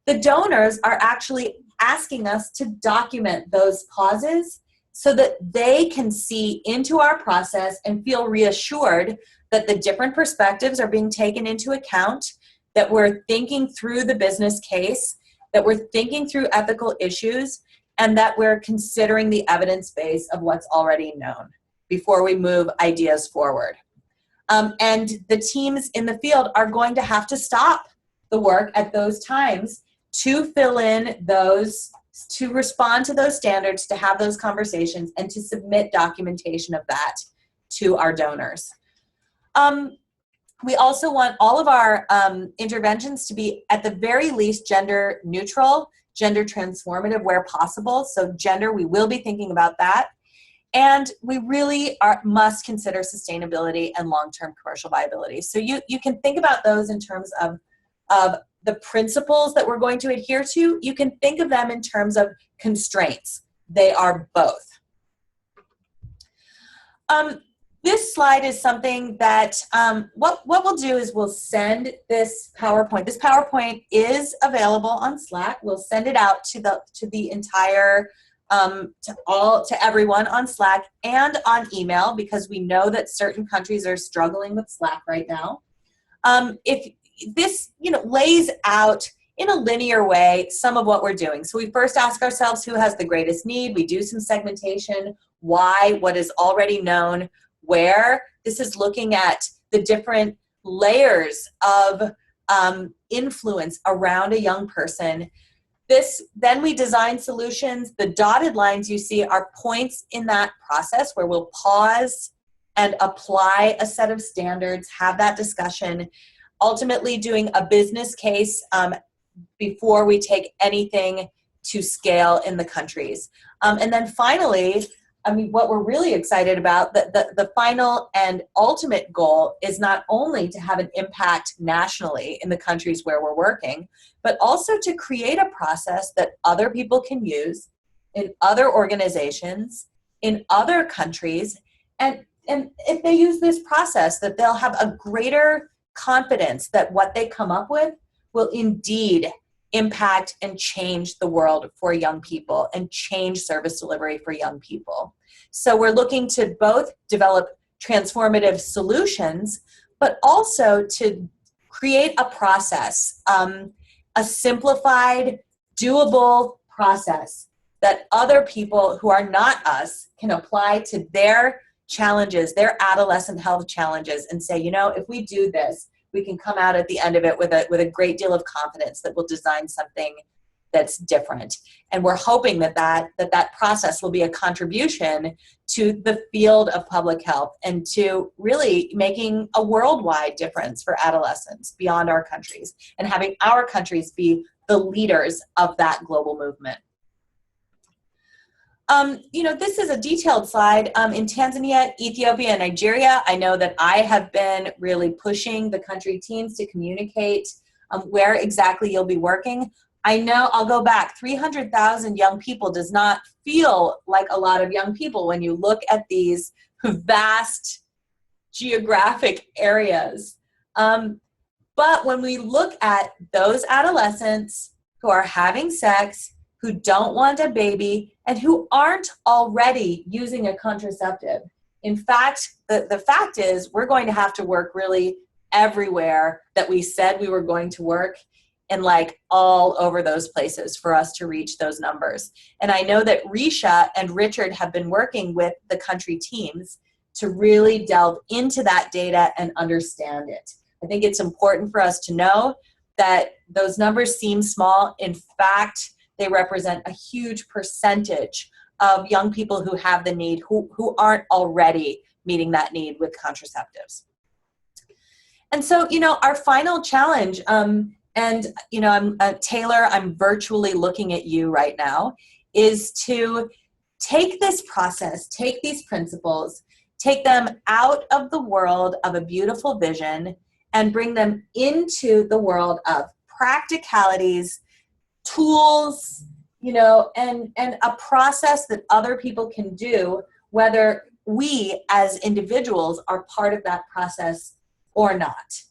The donors are actually asking us to document those pauses so that they can see into our process and feel reassured that the different perspectives are being taken into account, that we're thinking through the business case, that we're thinking through ethical issues, and that we're considering the evidence base of what's already known before we move ideas forward. And the teams in the field are going to have to stop the work at those times to fill in those, to respond to those standards, to have those conversations, and to submit documentation of that to our donors. We also want all of our interventions to be, at the very least, gender neutral, gender transformative where possible. So gender, we will be thinking about that. And we really must consider sustainability and long-term commercial viability. So you can think about those in terms of the principles that we're going to adhere to. You can think of them in terms of constraints. They are both. This slide is something that what we'll do is we'll send this PowerPoint. This PowerPoint is available on Slack. We'll send it out to the entire to everyone on Slack and on email, because we know that certain countries are struggling with Slack right now. If this lays out in a linear way some of what we're doing. So we first ask ourselves who has the greatest need. We do some segmentation. Why? What is already known? Where? This is looking at the different layers of influence around a young person. Then we design solutions. The dotted lines you see are points in that process where we'll pause and apply a set of standards, have that discussion, ultimately doing a business case before we take anything to scale in the countries. And then finally, what we're really excited about, the final and ultimate goal is not only to have an impact nationally in the countries where we're working, but also to create a process that other people can use in other organizations, in other countries, and if they use this process, that they'll have a greater confidence that what they come up with will indeed impact and change the world for young people and change service delivery for young people. So we're looking to both develop transformative solutions, but also to create a process, a simplified, doable process that other people who are not us can apply to their challenges, their adolescent health challenges, and say, if we do this, we can come out at the end of it with a great deal of confidence that we'll design something that's different. And we're hoping that process will be a contribution to the field of public health and to really making a worldwide difference for adolescents beyond our countries, and having our countries be the leaders of that global movement. This is a detailed slide. In Tanzania, Ethiopia, and Nigeria, I know that I have been really pushing the country teams to communicate where exactly you'll be working. I know, I'll go back, 300,000 young people does not feel like a lot of young people when you look at these vast geographic areas. But when we look at those adolescents who are having sex, who don't want a baby, and who aren't already using a contraceptive. In fact, the fact is we're going to have to work really everywhere that we said we were going to work, and all over those places for us to reach those numbers. And I know that Risha and Richard have been working with the country teams to really delve into that data and understand it. I think it's important for us to know that those numbers seem small. In fact, they represent a huge percentage of young people who have the need, who aren't already meeting that need with contraceptives. And so, our final challenge, and, Taylor, I'm virtually looking at you right now, is to take this process, take these principles, take them out of the world of a beautiful vision and bring them into the world of practicalities, tools, and a process that other people can do, whether we as individuals are part of that process or not.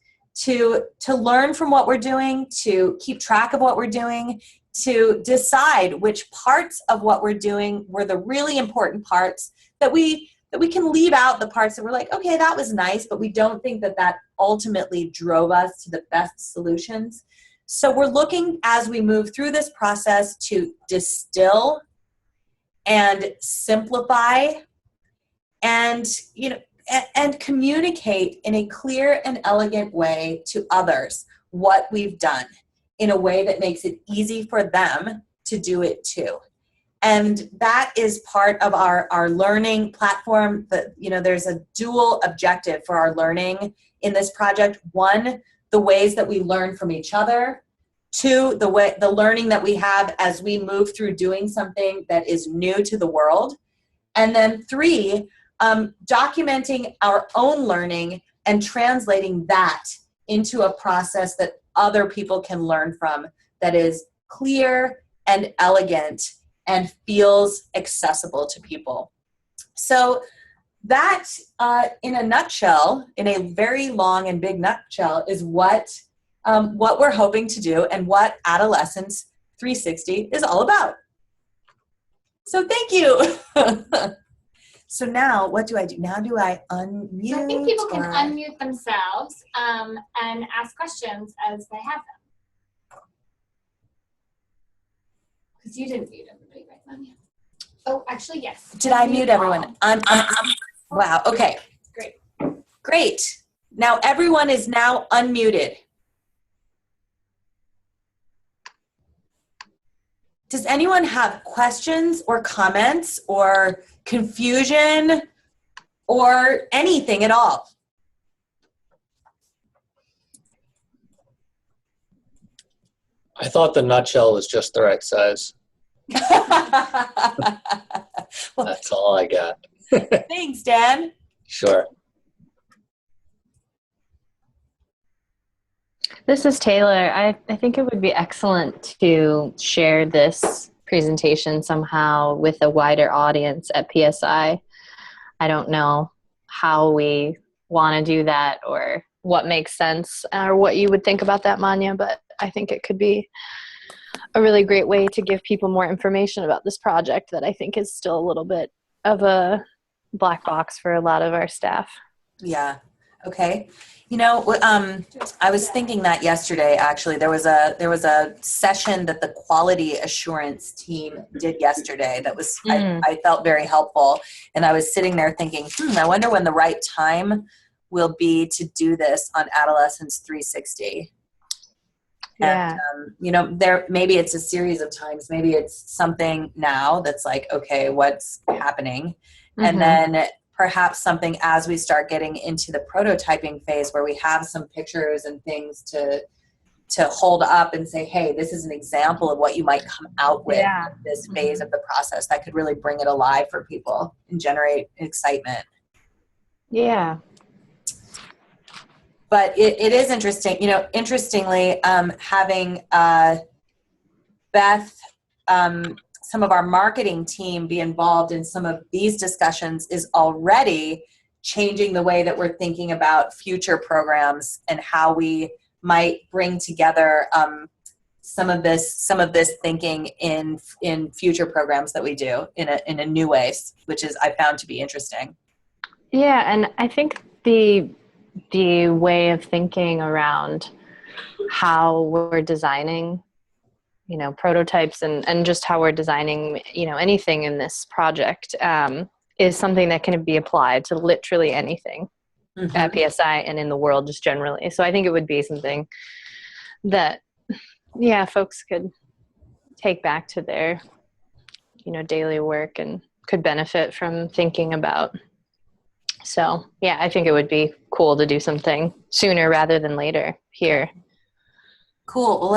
To learn from what we're doing, to keep track of what we're doing, to decide which parts of what we're doing were the really important parts, that we can leave out the parts that we're like, okay, that was nice, but we don't think that ultimately drove us to the best solutions. So we're looking, as we move through this process, to distill and simplify and communicate in a clear and elegant way to others what we've done, in a way that makes it easy for them to do it too. And that is part of our learning platform. There's a dual objective for our learning in this project. One, the ways that we learn from each other. Two, the learning that we have as we move through doing something that is new to the world. And then three, documenting our own learning and translating that into a process that other people can learn from, that is clear and elegant and feels accessible to people. So that, in a nutshell, in a very long and big nutshell, is what we're hoping to do and what Adolescence 360 is all about. So thank you. So now, what do I do? Now do I unmute? So I think people can unmute themselves and ask questions as they have them. Because you didn't mute everybody, right, Monia? Oh, actually, yes. Did I mute everyone? Wow, okay. Great. Now everyone is now unmuted. Does anyone have questions or comments or confusion or anything at all? I thought the nutshell was just the right size. Well, That's all I got. thanks, Dan. Sure. This is Taylor. I think it would be excellent to share this presentation somehow with a wider audience at PSI. I don't know how we want to do that or what makes sense or what you would think about that, Manya, but I think it could be a really great way to give people more information about this project that I think is still a little bit of a black box for a lot of our staff. Yeah. Okay. I was thinking that yesterday, actually. There was a session that the quality assurance team did yesterday that was, I felt very helpful. And I was sitting there thinking, I wonder when the right time will be to do this on Adolescence 360. Yeah. And, maybe it's a series of times. Maybe it's something now that's like, okay, what's happening? And then perhaps something as we start getting into the prototyping phase where we have some pictures and things to hold up and say, hey, this is an example of what you might come out with in this phase of the process that could really bring it alive for people and generate excitement. Yeah. But it is interesting, interestingly, having Beth, some of our marketing team be involved in some of these discussions is already changing the way that we're thinking about future programs and how we might bring together some of this thinking in future programs that we do in a new ways, which is I found to be interesting. Yeah, and I think the way of thinking around how we're designing prototypes and just how we're designing, anything in this project is something that can be applied to literally anything at PSI and in the world just generally. So I think it would be something that, folks could take back to their, daily work and could benefit from thinking about So yeah, I think it would be cool to do something sooner rather than later here. Cool. Well,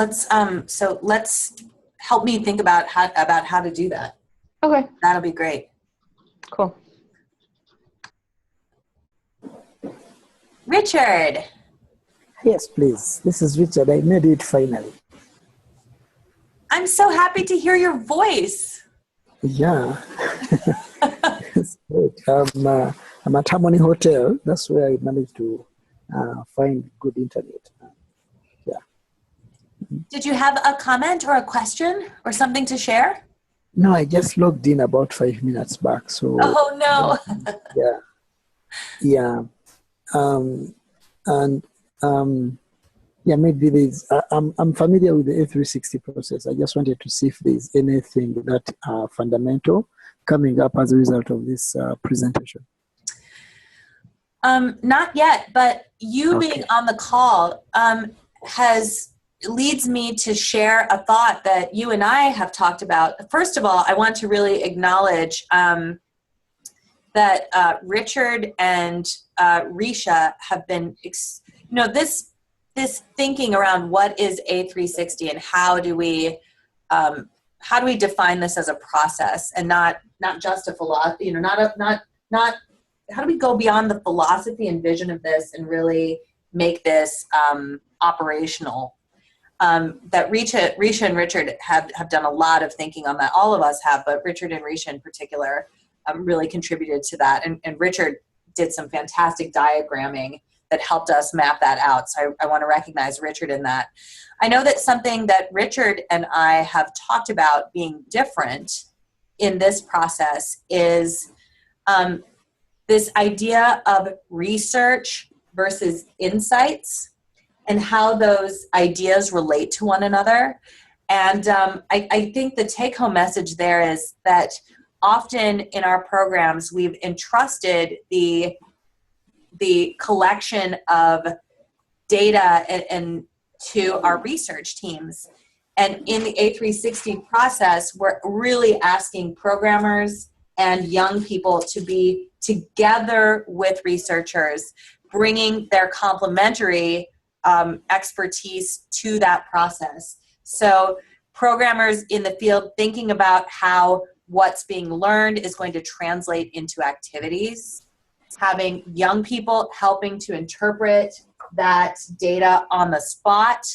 let's help me think about how to do that. Okay, That'll be great. cool. Richard. Yes, please. This is Richard. I made it finally. I'm so happy to hear your voice. Yeah. It's great. I'm at Harmony Hotel. That's where I managed to find good internet. Did you have a comment or a question or something to share? No, I just logged in about 5 minutes back. So Oh, no. yeah. Yeah. And yeah, maybe there's, I'm familiar with the A360 process. I just wanted to see if there's anything that fundamental coming up as a result of this presentation. Not yet, but you Okay. being on the call leads me to share a thought that you and I have talked about. First of all, I want to really acknowledge that Richard and Risha have been, this thinking around what is A360 and how do we define this as a process and not just a philosophy, not how do we go beyond the philosophy and vision of this and really make this operational? That Risha and Richard have done a lot of thinking on that. All of us have, but Richard and Risha in particular really contributed to that. And Richard did some fantastic diagramming that helped us map that out. So I want to recognize Richard in that. I know that something that Richard and I have talked about being different in this process is this idea of research versus insights and how those ideas relate to one another. And I think the take-home message there is that often in our programs, we've entrusted the collection of data and to our research teams. And in the A360 process, we're really asking programmers and young people to be together with researchers, bringing their complementary expertise to that process. So programmers in the field thinking about how what's being learned is going to translate into activities, having young people helping to interpret that data on the spot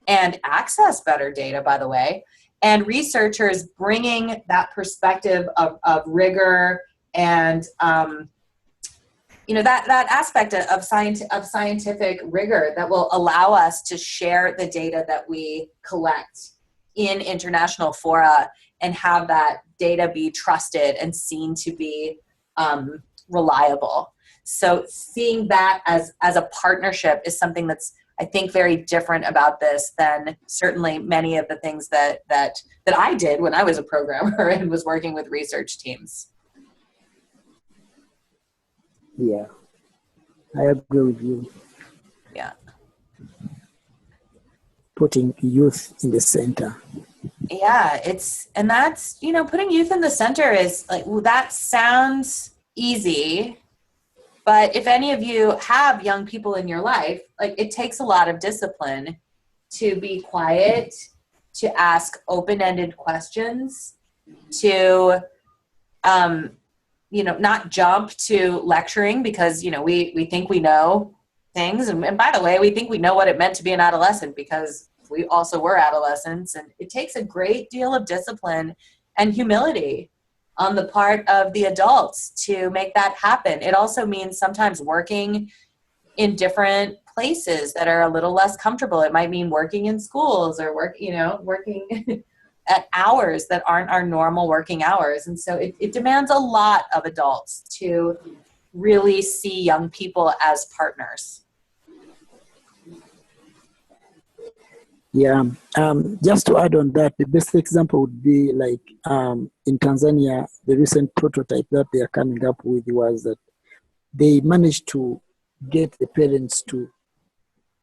and access better data, by the way, and researchers bringing that perspective of rigor and that aspect of scientific rigor that will allow us to share the data that we collect in international fora and have that data be trusted and seen to be reliable. So seeing that as a partnership is something that's, I think, very different about this than certainly many of the things that I did when I was a programmer and was working with research teams. Yeah, I agree with you. Yeah. Putting youth in the center. Yeah, that's putting youth in the center is like, well, that sounds easy, but if any of you have young people in your life, like, it takes a lot of discipline to be quiet, to ask open-ended questions, to not jump to lecturing because we think we know things, and by the way, we think we know what it meant to be an adolescent because we also were adolescents, and it takes a great deal of discipline and humility on the part of the adults to make that happen. It also means sometimes working in different places that are a little less comfortable. It might mean working in schools or working at hours that aren't our normal working hours. And so it demands a lot of adults to really see young people as partners. Yeah, just to add on that, the best example would be like in Tanzania, the recent prototype that they are coming up with was that they managed to get the parents to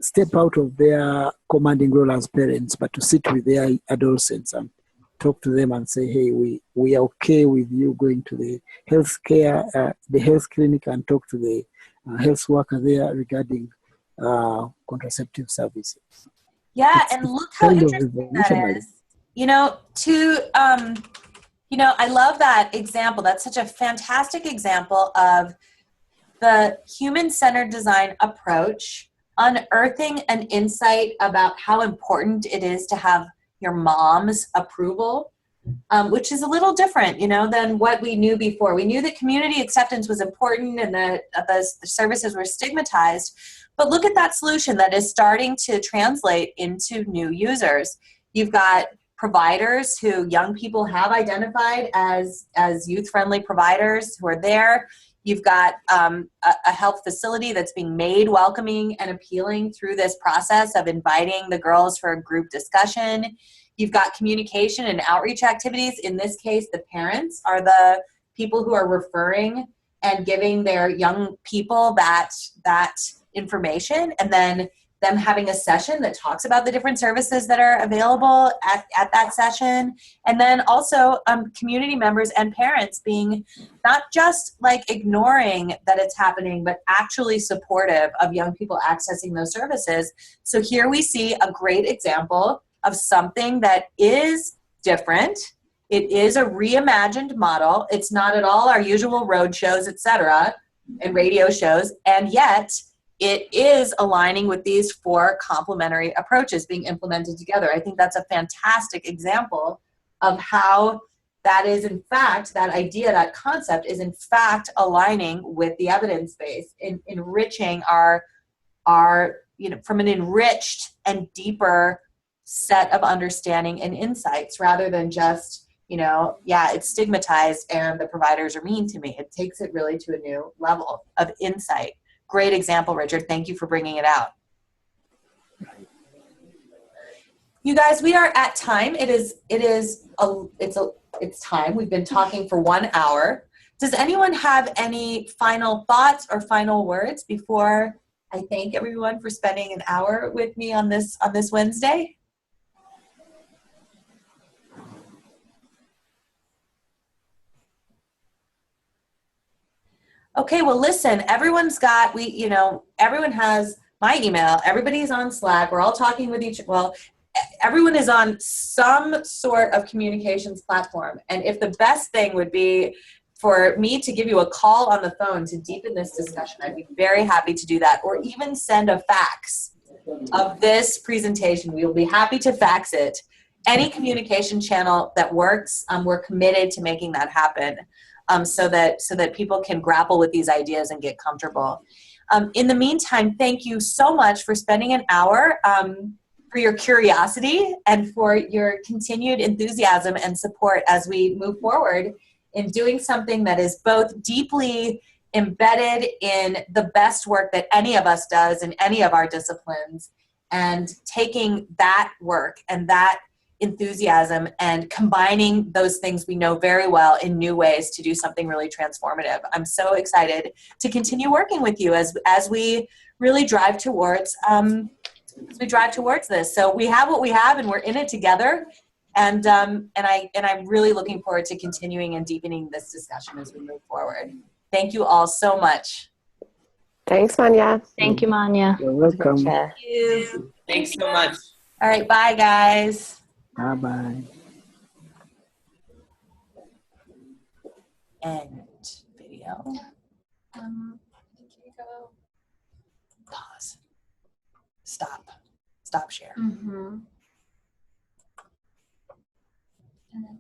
step out of their commanding role as parents, but to sit with their adolescents and talk to them and say, hey, we are okay with you going to the the health clinic and talk to the health worker there regarding contraceptive services. Yeah, It's and look how kind of interesting that revolutionary. is. I love that example. That's such a fantastic example of the human-centered design approach, unearthing an insight about how important it is to have your mom's approval, which is a little different, than what we knew before. We knew that community acceptance was important and that the services were stigmatized, but look at that solution that is starting to translate into new users. You've got providers who young people have identified as youth-friendly providers who are there. You've got a health facility that's being made welcoming and appealing through this process of inviting the girls for a group discussion. You've got communication and outreach activities. In this case, the parents are the people who are referring and giving their young people that information, and then them having a session that talks about the different services that are available at that session. And then also community members and parents being not just like ignoring that it's happening, but actually supportive of young people accessing those services. So here we see a great example of something that is different. It is a reimagined model. It's not at all our usual road shows, et cetera, and radio shows, and yet it is aligning with these 4 complementary approaches being implemented together. I think that's a fantastic example of how that is, in fact, that idea, that concept is, in fact, aligning with the evidence base, enriching our from an enriched and deeper set of understanding and insights rather than just, it's stigmatized and the providers are mean to me. It takes it really to a new level of insight. Great example, Richard. Thank you for bringing it out. You guys, we are at time. It's time. We've been talking for 1 hour. Does anyone have any final thoughts or final words before I thank everyone for spending an hour with me on this Wednesday? Okay, well, listen, everyone has my email. Everybody's on Slack. We're all talking with everyone is on some sort of communications platform. And if the best thing would be for me to give you a call on the phone to deepen this discussion, I'd be very happy to do that, or even send a fax of this presentation. We will be happy to fax it. Any communication channel that works, we're committed to making that happen. So that people can grapple with these ideas and get comfortable. In the meantime, thank you so much for spending an hour, for your curiosity and for your continued enthusiasm and support as we move forward in doing something that is both deeply embedded in the best work that any of us does in any of our disciplines, and taking that work and that enthusiasm and combining those things we know very well in new ways to do something really transformative. I'm so excited to continue working with you as we really drive towards this. So we have what we have, and we're in it together. And I'm really looking forward to continuing and deepening this discussion as we move forward. Thank you all so much. Thanks, Manya. Thank you, Manya. You're welcome. Thank you. Thanks so much. All right, bye, guys. Bye-bye. End video. Here you go. Pause. Stop share. Mm-hmm. And then